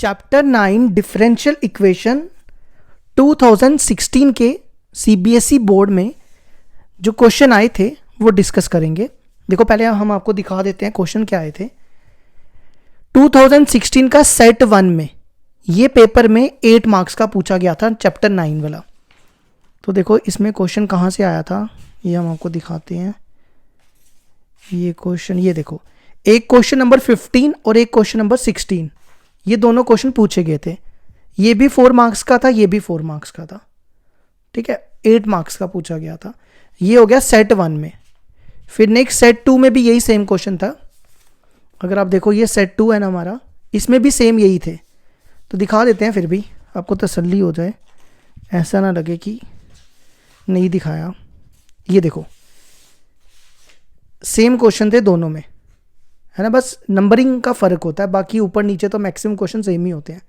Chapter 9 differential equation 2016 के CBSE board में जो क्वेश्चन आए थे वो डिस्कस करेंगे। देखो पहले हम आपको दिखा देते हैं क्वेश्चन क्या आए थे। 2016 का सेट 1 में ये पेपर में 8 मार्क्स का पूछा गया था चैप्टर 9 वाला। तो देखो इसमें क्वेश्चन कहाँ से आया था ये हम आपको दिखाते हैं। ये क्वेश्चन ये देखो, एक क्वेश्चन नंबर 15 और एक क्वेश्चन नंबर 16, ये दोनों क्वेश्चन पूछे गए थे। ये भी 4 मार्क्स का था, ये भी 4 मार्क्स का था। ठीक है, 8 मार्क्स का पूछा गया था। ये हो गया सेट 1 में। फिर नेक्स्ट सेट 2 में भी यही सेम क्वेश्चन था। अगर आप देखो ये सेट 2 है ना हमारा, इसमें भी सेम यही थे। तो दिखा देते हैं फिर भी आपको तसल्ली हो जाए, ऐसा ना लगे कि नहीं दिखाया। ये देखो सेम क्वेश्चन थे दोनों में, है ना, बस नंबरिंग का फ़र्क होता है, बाकी ऊपर नीचे तो मैक्सिमम क्वेश्चन सेम ही होते हैं।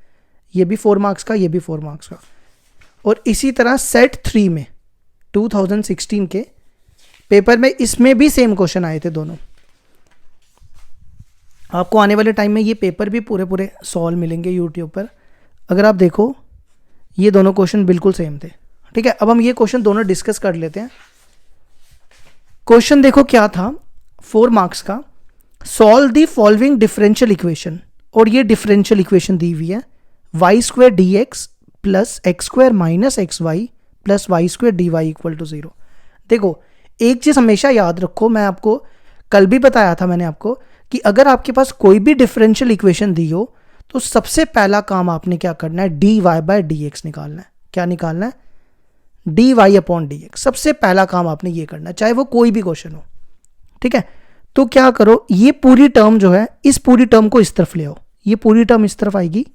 ये भी 4 मार्क्स का, ये भी 4 मार्क्स का। और इसी तरह सेट 3 में 2016 के पेपर में इसमें भी सेम क्वेश्चन आए थे दोनों। आपको आने वाले टाइम में ये पेपर भी पूरे सॉल्व मिलेंगे यूट्यूब पर। अगर आप देखो ये दोनों क्वेश्चन बिल्कुल सेम थे। ठीक है, अब हम ये क्वेश्चन दोनों डिस्कस कर लेते हैं। क्वेश्चन देखो क्या था, 4 मार्क्स का। Solve the following differential equation, और ये डिफरेंशियल इक्वेशन दी हुई है y² dx plus x² minus xy plus y² dy equal to 0। देखो एक चीज़ हमेशा याद रखो, मैं आपको कल भी बताया था मैंने आपको कि अगर आपके पास कोई भी डिफरेंशियल इक्वेशन दी हो तो सबसे पहला काम आपने क्या करना है, dy/dx निकालना है। क्या निकालना है? dy/dx। सबसे पहला काम आपने ये करना है, चाहे वो कोई भी क्वेश्चन हो। ठीक है, तो क्या करो, ये पूरी टर्म जो है, इस पूरी टर्म को इस तरफ ले आओ। ये पूरी टर्म इस तरफ आएगी,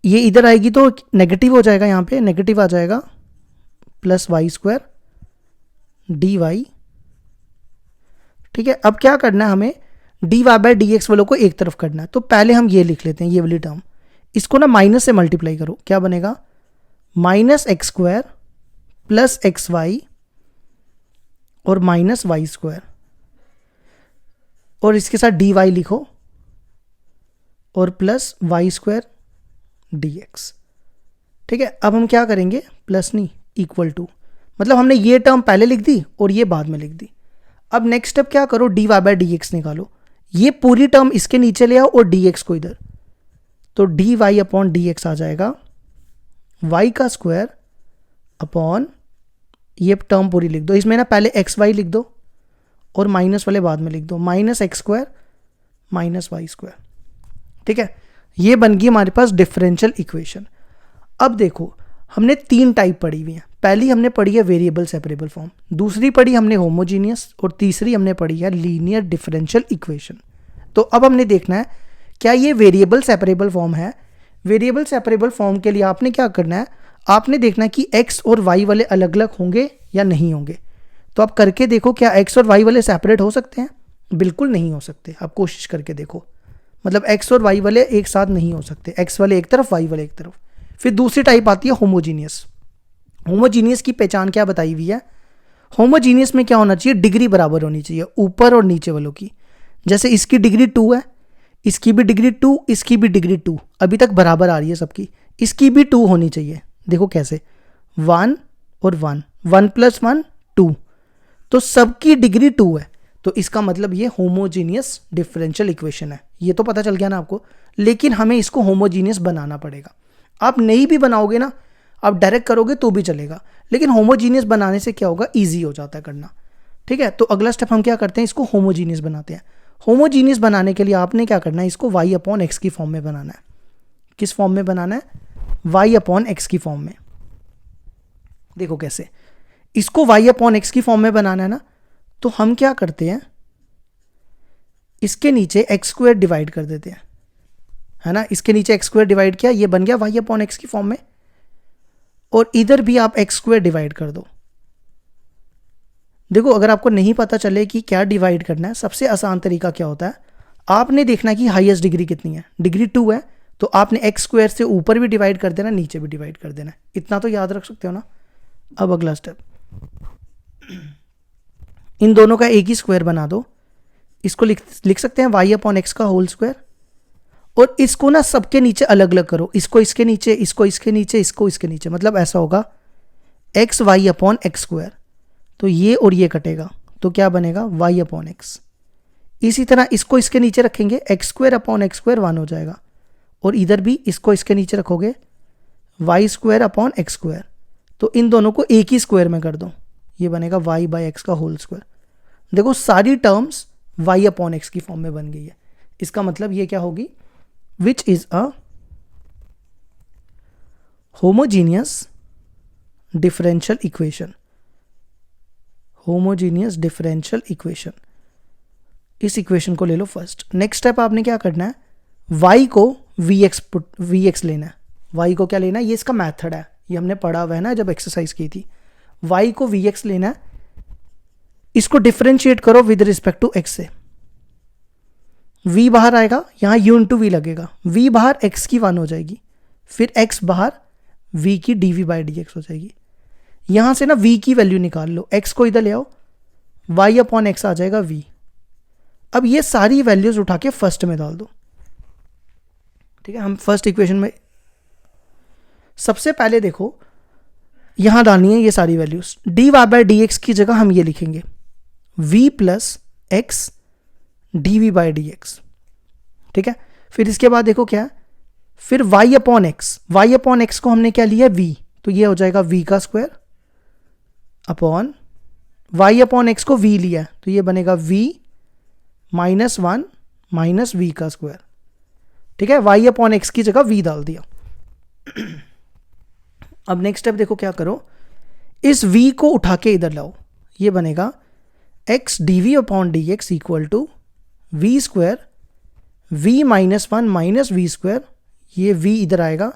ये इधर आएगी तो नेगेटिव हो जाएगा, यहाँ पे नेगेटिव आ जाएगा, प्लस y² dy। ठीक है, अब क्या करना है हमें, dy/dx वालों को एक तरफ करना है। तो पहले हम ये लिख लेते हैं, ये वाली टर्म, इसको ना माइनस से मल्टीप्लाई करो। क्या बनेगा, -x² प्लस xy और माइनस y², और इसके साथ dy लिखो और प्लस y² dx। ठीक है, अब हम क्या करेंगे, प्लस नहीं इक्वल टू, मतलब हमने ये टर्म पहले लिख दी और ये बाद में लिख दी। अब नेक्स्ट स्टेप क्या करो, dy/dx निकालो। ये पूरी टर्म इसके नीचे ले आओ और dx को इधर, तो dy/dx आ जाएगा y का स्क्वायर अपॉन, ये टर्म पूरी लिख दो। इसमें ना पहले xy लिख दो और माइनस वाले बाद में लिख दो, -x² माइनस y²। ठीक है, ये बन गई हमारे पास डिफरेंशियल इक्वेशन। अब देखो हमने 3 टाइप पढ़ी हुई हैं। पहली हमने पढ़ी है वेरिएबल सेपरेबल फॉर्म, दूसरी पढ़ी हमने होमोजीनियस, और तीसरी हमने पढ़ी है लीनियर डिफरेंशियल इक्वेशन। तो अब हमने देखना है क्या ये वेरिएबल सेपरेबल फॉर्म है। वेरिएबल सेपरेबल फॉर्म के लिए आपने क्या करना है, आपने देखना है कि x और y वाले अलग अलग होंगे या नहीं होंगे। तो आप करके देखो, क्या x और y वाले सेपरेट हो सकते हैं? बिल्कुल नहीं हो सकते। आप कोशिश करके देखो, मतलब x और y वाले एक साथ नहीं हो सकते, x वाले एक तरफ, y वाले एक तरफ। फिर दूसरी टाइप आती है होमोजीनियस। होमोजीनियस की पहचान क्या बताई हुई है, होमोजीनियस में क्या होना चाहिए, डिग्री बराबर होनी चाहिए ऊपर और नीचे वालों की। जैसे इसकी डिग्री 2 है, इसकी भी डिग्री 2, इसकी भी डिग्री 2, अभी तक बराबर आ रही है सबकी। इसकी भी 2 होनी चाहिए। देखो कैसे, 1 और 1, 1 + 1 2, तो सबकी डिग्री 2 है। तो इसका मतलब ये होमोजीनियस डिफरेंशियल इक्वेशन है। ये तो पता चल गया ना आपको, लेकिन हमें इसको होमोजीनियस बनाना पड़ेगा। आप नहीं भी बनाओगे ना, आप डायरेक्ट करोगे तो भी चलेगा, लेकिन होमोजीनियस बनाने से क्या होगा, ईजी हो जाता है करना। ठीक है, तो अगला स्टेप हम क्या करते हैं, इसको होमोजीनियस बनाते हैं। होमोजीनियस बनाने के लिए आपने क्या करना है, इसको y/x की फॉर्म में बनाना है। किस फॉर्म में बनाना है, y/x की फॉर्म में। देखो कैसे, इसको y/x की फॉर्म में बनाना है ना, तो हम क्या करते हैं, इसके नीचे x² डिवाइड कर देते हैं, है ना। इसके नीचे x² डिवाइड किया, ये बन गया y/x की फॉर्म में, और इधर भी आप x² डिवाइड कर दो। देखो अगर आपको नहीं पता चले कि क्या डिवाइड करना है, सबसे आसान तरीका क्या होता है, आपने देखना कि हाईएस्ट डिग्री कितनी है। डिग्री 2 है तो आपने x² से ऊपर भी डिवाइड कर देना, नीचे भी डिवाइड कर देना। इतना तो याद रख सकते हो ना। अब अगला स्टेप, इन दोनों का एक ही स्क्वायर बना दो, इसको लिख सकते हैं y अपॉन एक्स का होल स्क्वायर, और इसको ना सबके नीचे अलग अलग करो, इसको इसके नीचे, इसको इसके नीचे, इसको इसके नीचे, मतलब ऐसा होगा x y upon x square, तो ये और ये कटेगा तो क्या बनेगा y अपॉन एक्स। इसी तरह इसको इसके नीचे रखेंगे, x square upon x square 1 हो जाएगा, और इधर भी इसको इसके नीचे रखोगे y square upon x square, तो इन दोनों को एक ही स्क्वायर में कर दो, ये बनेगा y बाई एक्स का होल स्क्वायर। देखो सारी टर्म्स y अपॉन एक्स की फॉर्म में बन गई है। इसका मतलब ये क्या होगी, विच is a homogeneous differential equation, homogeneous differential equation. इस इक्वेशन को ले लो फर्स्ट। नेक्स्ट स्टेप आपने क्या करना है, y को vx लेना है। y को क्या लेना है, ये इसका मेथड है, ये हमने पढ़ा हुआ है ना जब एक्सरसाइज की थी। y को vx लेना है, इसको डिफरेंशिएट करो विद रिस्पेक्ट टू x से। v बाहर आएगा, यहां u इंटू वी लगेगा, v बाहर x की 1 हो जाएगी, फिर x बाहर v की dv बाई dx हो जाएगी। यहां से ना v की वैल्यू निकाल लो, x को इधर ले आओ, y अपॉन एक्स आ जाएगा v। अब ये सारी वैल्यूज उठा के फर्स्ट में डाल दो, ठीक है। हम फर्स्ट इक्वेशन में सबसे पहले देखो यहां डालनी है ये सारी values, dy by D x की जगह हम ये लिखेंगे v plus x dv by D x, ठीक है। फिर इसके बाद देखो क्या है, फिर y अपॉन एक्स को हमने क्या लिया v, तो ये हो जाएगा v का square upon y upon x को v लिया तो ये बनेगा v माइनस 1 माइनस वी का स्क्वायर, ठीक है। y अपॉन एक्स की जगह v डाल दिया। अब नेक्स्ट स्टेप देखो क्या करो, इस v को उठा के इधर लाओ, ये बनेगा x dv upon d x equal to v square v minus 1 minus v square, ये v इधर आएगा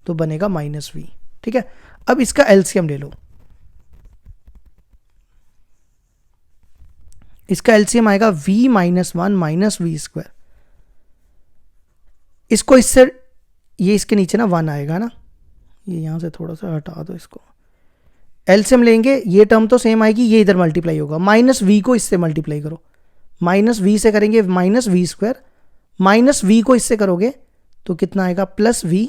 तो बनेगा माइनस v, ठीक है। अब इसका एलसीएम ले लो, इसका एलसीएम आएगा v minus 1 minus v square, इसको इससे ये इसके नीचे ना 1 आएगा ना, ये यहां से थोड़ा सा हटा दो इसको, एलसीएम लेंगे ये टर्म तो सेम आएगी, ये इधर मल्टीप्लाई होगा, माइनस वी को इससे मल्टीप्लाई करो, माइनस वी से करेंगे minus v square, minus v को इससे करोगे तो कितना आएगा प्लस वी,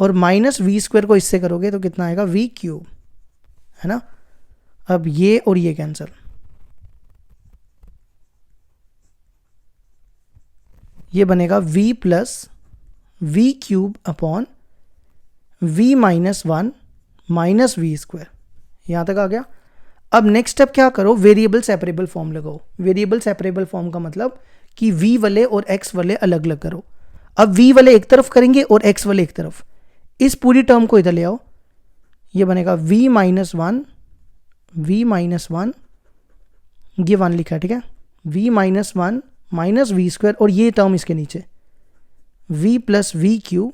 और माइनस वी स्क्वायर को इससे करोगे तो कितना आएगा वी क्यूब, है ना। अब ये और ये कैंसिल, ये बनेगा v plus v cube upon v minus 1 minus v square, यहां तक आ गया। अब नेक्स्ट स्टेप क्या करो, वेरिएबल सेपरेबल फॉर्म लगाओ। वेरिएबल सेपरेबल फॉर्म का मतलब कि v वाले और x वाले अलग अलग करो। अब v वाले एक तरफ करेंगे और x वाले एक तरफ, इस पूरी टर्म को इधर ले आओ, ये बनेगा v माइनस 1 ये 1 लिखा है, ठीक है, v minus 1 minus v square, और ये टर्म इसके नीचे v प्लस वी क्यू,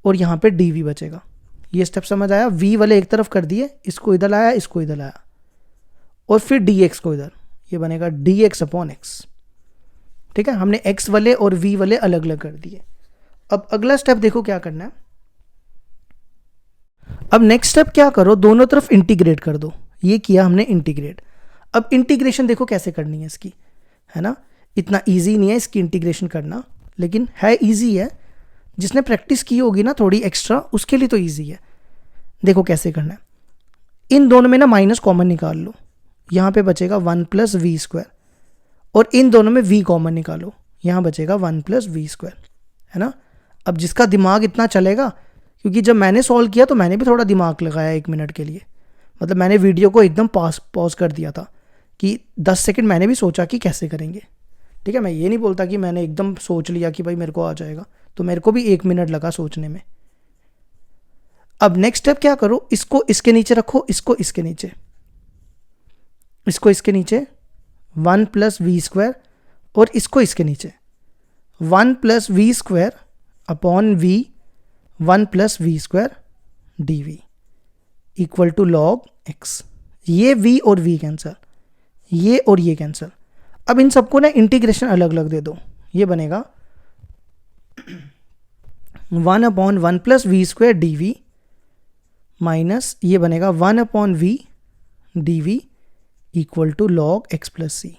और यहाँ पे dv बचेगा। ये स्टेप समझ आया, v वाले एक तरफ कर दिए, इसको इधर लाया, इसको इधर लाया, और फिर dx को इधर, ये बनेगा dx अपॉन एक्स, ठीक है। हमने x वाले और v वाले अलग अलग कर दिए। अब अगला स्टेप देखो क्या करना है, अब नेक्स्ट स्टेप क्या करो, दोनों तरफ इंटीग्रेट कर दो, ये किया हमने इंटीग्रेट। अब इंटीग्रेशन देखो कैसे करनी है इसकी, है ना, इतना इजी नहीं है इसकी इंटीग्रेशन करना, लेकिन है इजी है, जिसने प्रैक्टिस की होगी ना थोड़ी एक्स्ट्रा, उसके लिए तो इजी है। देखो कैसे करना है, इन दोनों में ना माइनस कॉमन निकाल लो, यहाँ पे बचेगा 1 प्लस वी स्क्वायर, और इन दोनों में v कॉमन निकालो, यहाँ बचेगा 1 प्लस वी स्क्वायर, है ना। अब जिसका दिमाग इतना चलेगा, क्योंकि जब मैंने सॉल्व किया तो मैंने भी थोड़ा दिमाग लगाया 1 मिनट के लिए, मतलब मैंने वीडियो को एकदम पॉज कर दिया था कि 10 सेकंड मैंने भी सोचा कि कैसे करेंगे, ठीक है। मैं ये नहीं बोलता कि मैंने एकदम सोच लिया कि भाई मेरे को आ जाएगा, तो मेरे को भी 1 मिनट लगा सोचने में। अब नेक्स्ट स्टेप क्या करो, इसको इसके नीचे रखो, इसको इसके नीचे, इसको इसके नीचे 1 प्लस वी स्क्वायर, और इसको इसके नीचे 1 plus v square upon v 1 plus v square dv equal to log x। ये v और v कैंसिल, ये और ये कैंसिल। अब इन सबको ना इंटीग्रेशन अलग अलग दे दो, ये बनेगा 1 upon 1 plus v square dv minus ये बनेगा 1 upon v dv equal to log x plus C.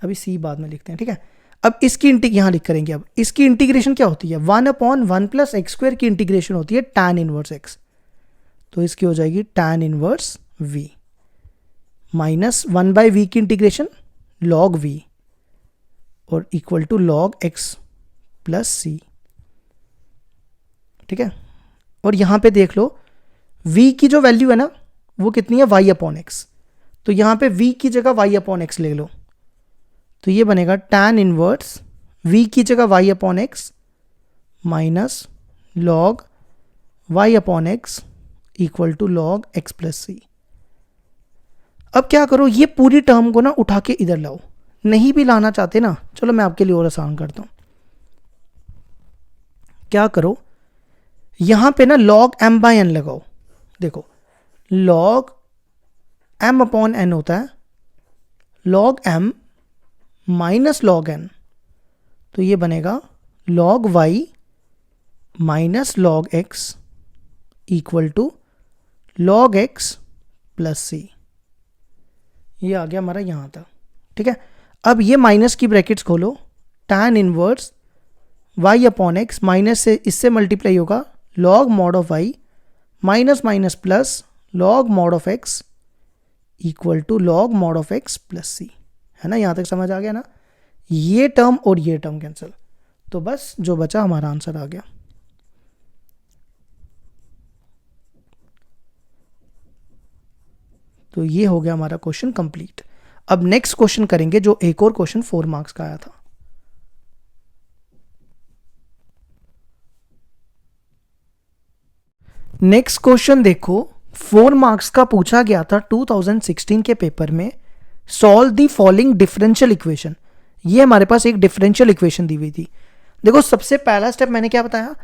अभी सी बाद में लिखते हैं, ठीक है। अब इसकी यहाँ लिख करेंगे, अब इसकी इंटीग्रेशन क्या होती है, 1/1 + x² की इंटीग्रेशन होती है tan इनवर्स x, तो इसकी हो जाएगी tan inverse v minus 1/v की इंटीग्रेशन log v और equal to log x + c, ठीक है। और यहाँ पे देख लो v की जो वैल्यू है ना वो कितनी है, y/x, तो यहाँ पे v की जगह y/x ले लो, तो ये बनेगा tan इनवर्स v की जगह y/x minus log y/x equal to log x + c। अब क्या करो, ये पूरी टर्म को ना उठा के इधर लाओ, नहीं भी लाना चाहते ना, चलो मैं आपके लिए और आसान करता हूं। क्या करो, यहां पे ना log m/n लगाओ, देखो log m/n होता है log m minus log n, तो ये बनेगा log y minus log x equal to log x + c। ये आ गया हमारा यहां तक, ठीक है। अब ये माइनस की ब्रैकेट्स खोलो, tan इनवर्स y/x माइनस से इससे मल्टीप्लाई होगा log mod of y minus minus plus log mod of x equal to log mod of x + c, है ना। यहां तक समझ आ गया ना, ये टर्म और ये टर्म कैंसिल, तो बस जो बचा हमारा आंसर आ गया। तो ये हो गया हमारा क्वेश्चन कंप्लीट। अब नेक्स्ट क्वेश्चन करेंगे जो एक और क्वेश्चन 4 मार्क्स का आया था। नेक्स्ट क्वेश्चन देखो, 4 मार्क्स का पूछा गया था 2016 के पेपर में, solve the following differential equation. ये हमारे पास एक डिफरेंशियल इक्वेशन दी हुई थी। देखो सबसे पहला स्टेप मैंने क्या बताया,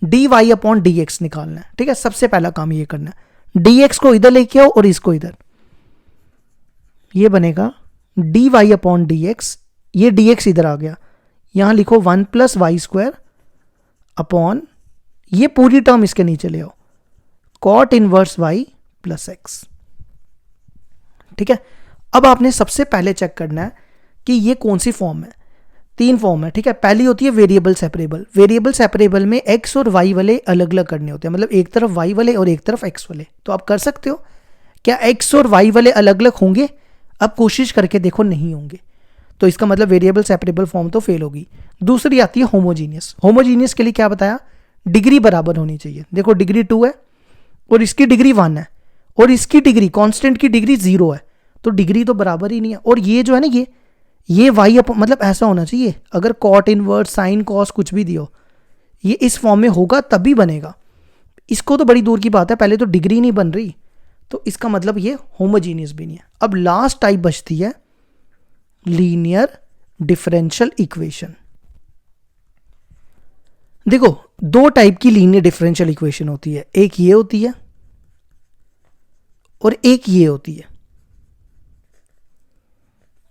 dy/dx निकालना है, ठीक है। सबसे पहला काम ये करना है, dx को इधर लेके आओ और इसको इधर, ये बनेगा dy/dx, ये dx इधर आ गया, यहां लिखो 1 + y² अपॉन ये पूरी टर्म इसके नीचे ले आओ cot इनवर्स y + x, ठीक है। अब आपने सबसे पहले चेक करना है कि ये कौन सी फॉर्म है। 3 फॉर्म है, ठीक है। पहली होती है वेरिएबल सेपरेबल। वेरिएबल सेपरेबल में x और y वाले अलग अलग करने होते हैं, मतलब एक तरफ y वाले और एक तरफ x वाले, तो आप कर सकते हो। क्या x और y वाले अलग अलग होंगे, अब कोशिश करके देखो नहीं होंगे, तो इसका मतलब वेरिएबल सेपरेबल फॉर्म तो फेल होगी। दूसरी आती है होमोजीनियस। होमोजीनियस के लिए क्या बताया, डिग्री बराबर होनी चाहिए। देखो डिग्री 2 है और इसकी डिग्री 1 है और इसकी डिग्री कांस्टेंट की डिग्री 0 है, तो डिग्री तो बराबर ही नहीं है। और ये जो है ना, ये y मतलब ऐसा होना चाहिए, अगर कॉट इनवर्स साइन कॉस कुछ भी दियो, ये इस फॉर्म में होगा तभी बनेगा। इसको तो बड़ी दूर की बात है, पहले तो डिग्री नहीं बन रही, तो इसका मतलब ये होमोजीनियस भी नहीं है। अब लास्ट टाइप बचती है लीनियर डिफरेंशियल इक्वेशन। देखो 2 टाइप की लीनियर डिफरेंशियल इक्वेशन होती है, एक ये होती है और एक ये होती है,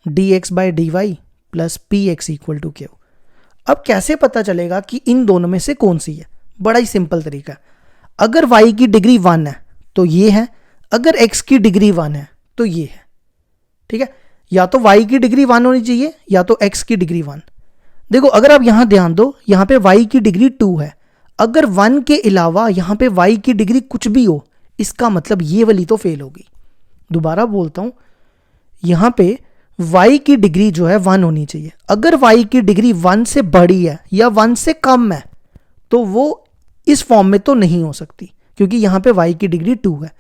dx/dy + px = q। अब कैसे पता चलेगा कि इन दोनों में से कौन सी है, बड़ा ही सिंपल तरीका। अगर y की डिग्री 1 है तो ये है, अगर x की डिग्री 1 है तो ये है, ठीक है। या तो y की डिग्री 1 होनी चाहिए या तो x की डिग्री 1। देखो अगर आप यहां ध्यान दो, यहां पे y की डिग्री 2 है, अगर 1 के अलावा यहां पे y की डिग्री कुछ भी हो, इसका मतलब ये वाली तो फेल होगी। दोबारा बोलता हूं, यहां पे y की डिग्री जो है 1 होनी चाहिए। अगर y की डिग्री 1 से बड़ी है या 1 से कम है तो वो इस फॉर्म में तो नहीं हो सकती, क्योंकि यहां पे y की डिग्री 2 है।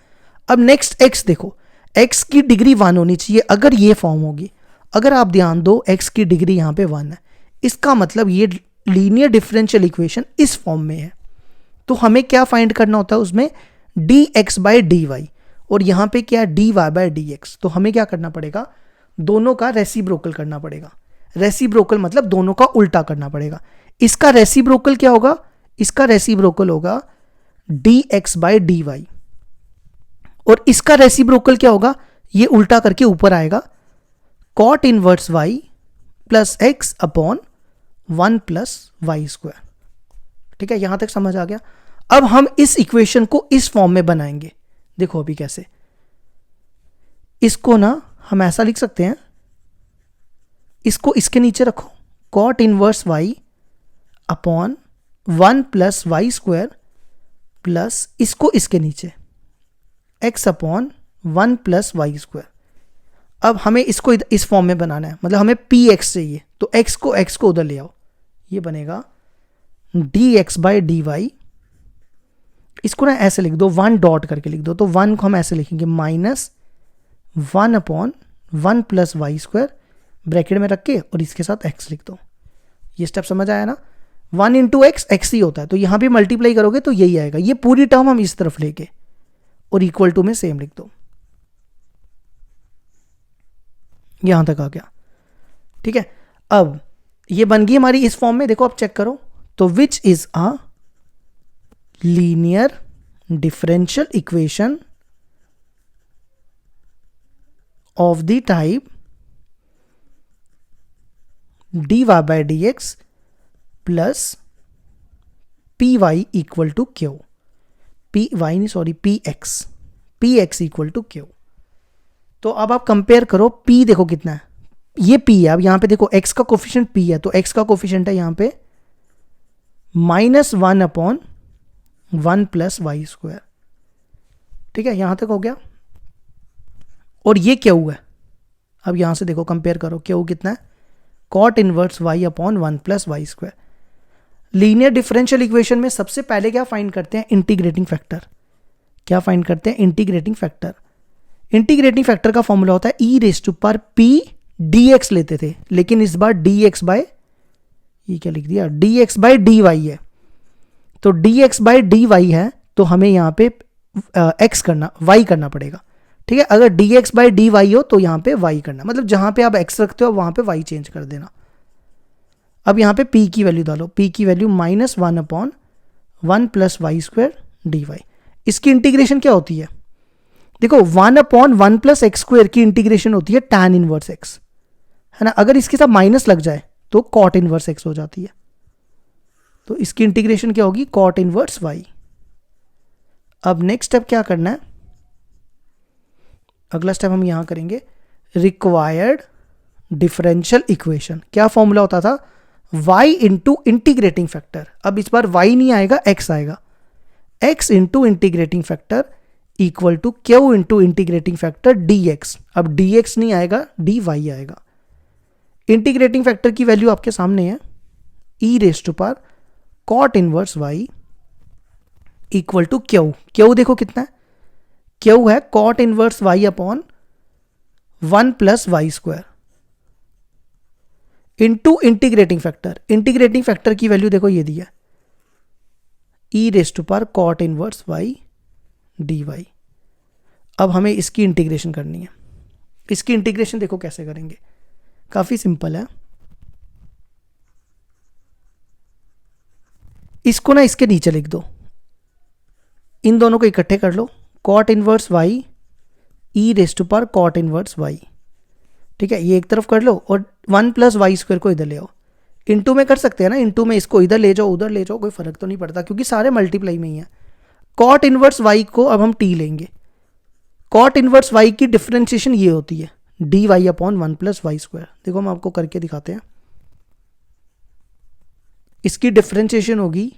अब नेक्स्ट x देखो, x की डिग्री 1 होनी चाहिए अगर ये फॉर्म होगी। अगर आप ध्यान दो x की डिग्री यहां पे 1 है, इसका मतलब ये लीनियर डिफरेंशियल इक्वेशन इस फॉर्म में है। तो हमें क्या फाइंड करना होता है उसमें, dx/dy, और यहां पे क्या है dy/dx। तो हमें क्या करना पड़ेगा, दोनों का रेसिप्रोकल करना पड़ेगा। रेसिप्रोकल मतलब दोनों का उल्टा करना पड़ेगा। इसका रेसिप्रोकल क्या होगा, इसका रेसिप्रोकल होगा dx/dy, और इसका रेसिप्रोकल क्या होगा, ये उल्टा करके ऊपर आएगा cot inverse y + x upon 1 + y²। ठीक है, यहां तक समझ आ गया। अब हम इस इक्वेशन को इस फॉर्म में बनाएंगे। देखो अभी कैसे, इसको ना हम ऐसा लिख सकते हैं, इसको इसके नीचे रखो, cot inverse y upon 1 plus y square plus इसको इसके नीचे x upon 1 plus y square. अब हमें इसको इस फॉर्म में बनाना है, मतलब हमें px चाहिए, तो x को उधर ले आओ, ये बनेगा dx बाई डी वाई। इसको ना ऐसे लिख दो, 1 डॉट करके लिख दो, तो 1 को हम ऐसे लिखेंगे minus 1 upon 1 plus y square bracket में रख के और इसके साथ x लिख दो। ये स्टेप समझ आया ना? 1 इंटू एक्स एक्स ही होता है, तो यहां भी मल्टीप्लाई करोगे तो यही आएगा। ये पूरी टर्म हम इस तरफ लेके और इक्वल टू में सेम लिख दो, यहां तक आ गया। ठीक है, अब ये बन गई हमारी इस फॉर्म में। देखो आप चेक करो, तो which is a linear differential equation of the type dy by dx plus p y equal to q, px equal to q. तो अब आप कंपेयर करो, p देखो कितना है, ये p है। अब यहां पे देखो x का कोफिशिएंट p है, तो x का कोफिशिएंट है यहां पे -1 अपॉन 1 प्लस वाई स्क्वायर। ठीक है, यहां तक हो गया। और ये क्यू है, अब यहां से देखो कंपेयर करो, क्यू कितना है, cot inverse y upon 1 plus y square. Linear differential equation में सबसे पहले क्या फाइंड करते हैं, इंटीग्रेटिंग फैक्टर। क्या फाइंड करते हैं, इंटीग्रेटिंग फैक्टर। इंटीग्रेटिंग फैक्टर का फॉर्मूला होता है ई रेस टू पर पी dx लेते थे, लेकिन इस बार dx बाय, ये क्या लिख दिया, dx बाय dy है। तो dx बाय dy है, तो हमें यहां पे y करना पड़ेगा। ठीक है, अगर dx बाय dy हो तो यहां पे y करना, मतलब जहां पे आप x रखते हो वहां पे y चेंज कर देना। अब यहां पे p की वैल्यू डालो, p की value -1 upon 1 plus y square d y. इसकी इंटीग्रेशन क्या होती है, देखो 1 अपॉन 1 प्लस एक्स स्क्वायर की इंटीग्रेशन होती है tan इनवर्स x, है ना। अगर इसके साथ माइनस लग जाए तो cot इनवर्स x हो जाती है। तो इसकी इंटीग्रेशन क्या होगी, cot इनवर्स y। अब नेक्स्ट स्टेप क्या करना है, अगला स्टेप हम यहां करेंगे, रिक्वायर्ड डिफरेंशियल इक्वेशन। क्या फॉर्मूला होता था, y इंटू इंटीग्रेटिंग फैक्टर। अब इस बार y नहीं आएगा, x आएगा, x into integrating factor equal to q into integrating factor dx। अब dx नहीं आएगा, dy आएगा। इंटीग्रेटिंग फैक्टर की वैल्यू आपके सामने है, e raise to power cot inverse y equal to q. Q देखो कितना है, क्यू है cot inverse y upon 1 plus y square into integrating factor. Integrating factor की वैल्यू देखो ये दी है, e raise to power cot inverse y dy। अब हमें इसकी इंटीग्रेशन करनी है। इसकी इंटीग्रेशन देखो कैसे करेंगे, काफी सिंपल है। इसको ना इसके नीचे लिख दो, इन दोनों को इकट्ठे कर लो, cot inverse y e raise to power cot inverse y। ठीक है, ये एक तरफ कर लो और 1 प्लस वाई स्क्वायर को इधर ले आओ। इनटू में कर सकते हैं ना, इनटू में इसको इधर ले जाओ उधर ले जाओ, कोई फर्क तो नहीं पड़ता क्योंकि सारे मल्टीप्लाई में ही है। कॉट इनवर्स y को अब हम t लेंगे। कॉट इनवर्स y की डिफरेंशिएशन ये होती है dy upon 1 plus y square. देखो हम आपको करके दिखाते हैं। इसकी डिफरेंशिएशन होगी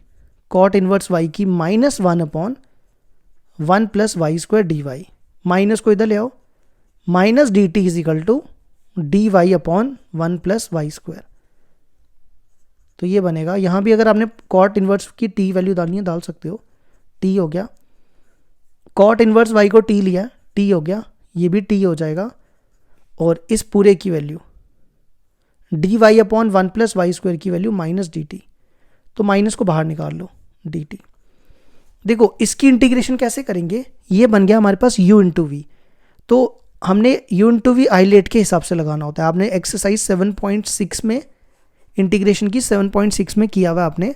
कॉट इनवर्स y की -1 upon 1 plus y square d y. Minus को इधर ले आओ, minus d t is equal to d y upon 1 plus y square. तो ये बनेगा, यहां भी अगर आपने कॉट इनवर्स की टी वैल्यू डालनी है डाल सकते हो। टी हो गया, कॉट इनवर्स वाई को टी लिया, टी हो गया, ये भी टी हो जाएगा। और इस पूरे की value d y upon 1 plus y square की वैल्यू माइनस डी टी, तो माइनस को बाहर निकाल लो, डी टी। देखो इसकी इंटीग्रेशन कैसे करेंगे, ये बन गया हमारे पास u इंटू वी। तो हमने u इंटू वी आइलेट के हिसाब से लगाना होता है। आपने एक्सरसाइज 7.6 में इंटीग्रेशन की 7.6 में किया हुआ आपने।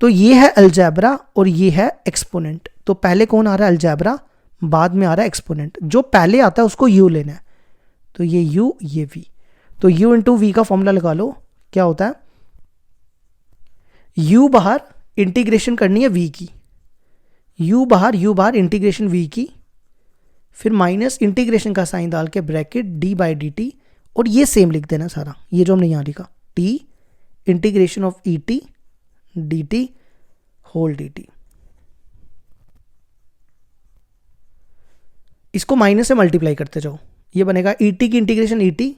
तो ये है अलजेब्रा और ये है एक्सपोनेंट। तो पहले कौन आ रहा है, अलजेब्रा, बाद में आ रहा है एक्सपोनेंट। जो पहले आता है उसको u लेना है, तो ये u ये v। तो u इंटू वी का फॉर्मूला लगा लो, क्या होता है, u बाहर इंटीग्रेशन करनी है v की, u बाहर इंटीग्रेशन v की, फिर माइनस इंटीग्रेशन का साइन डाल के bracket d by d T, और ये सेम लिख देना सारा, ये जो हमने यहाँ लिखा, t integration of e t d t whole d t. इसको माइनस से मल्टीप्लाई करते जाओ, ये बनेगा ई टी की इंटीग्रेशन ई टी,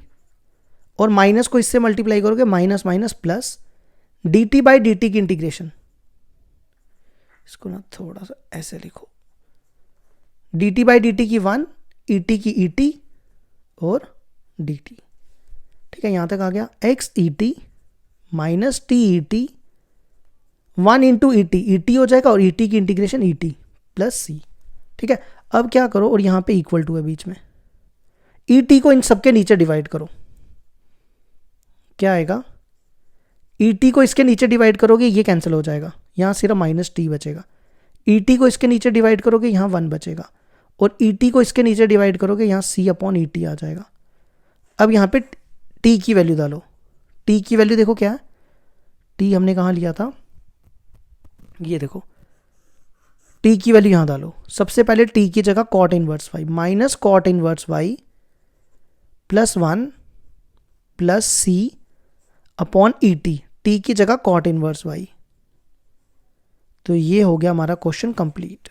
और माइनस को इससे मल्टीप्लाई करोगे minus minus plus d t by d t की इंटीग्रेशन। इसको ना थोड़ा सा ऐसे लिखो, d t by d t की 1, ई टी की ई टी और डी टी। ठीक है, यहां तक आ गया। X E T minus T E T 1 into E T हो जाएगा, और ई टी की इंटीग्रेशन ई टी प्लस सी। ठीक है, अब क्या करो, और यहां पे इक्वल टू है बीच में, ई टी को इन सबके नीचे डिवाइड करो, क्या आएगा, ई टी को इसके नीचे डिवाइड करोगे ये कैंसिल हो जाएगा, यहां सिर्फ माइनस टी बचेगा। ई टी को इसके नीचे डिवाइड करोगे यहां 1 बचेगा, और ई टी को इसके नीचे डिवाइड करोगे यहां सी अपॉन ई टी आ जाएगा। अब यहां पे टी की वैल्यू डालो, टी की वैल्यू देखो क्या है, टी हमने कहाँ लिया था, ये देखो, टी की वैल्यू यहां डालो। सबसे पहले टी की जगह cot inverse y minus cot inverse y plus 1 plus c upon e t, t की जगह कॉट इनवर्स वाई। तो ये हो गया हमारा क्वेश्चन कंप्लीट।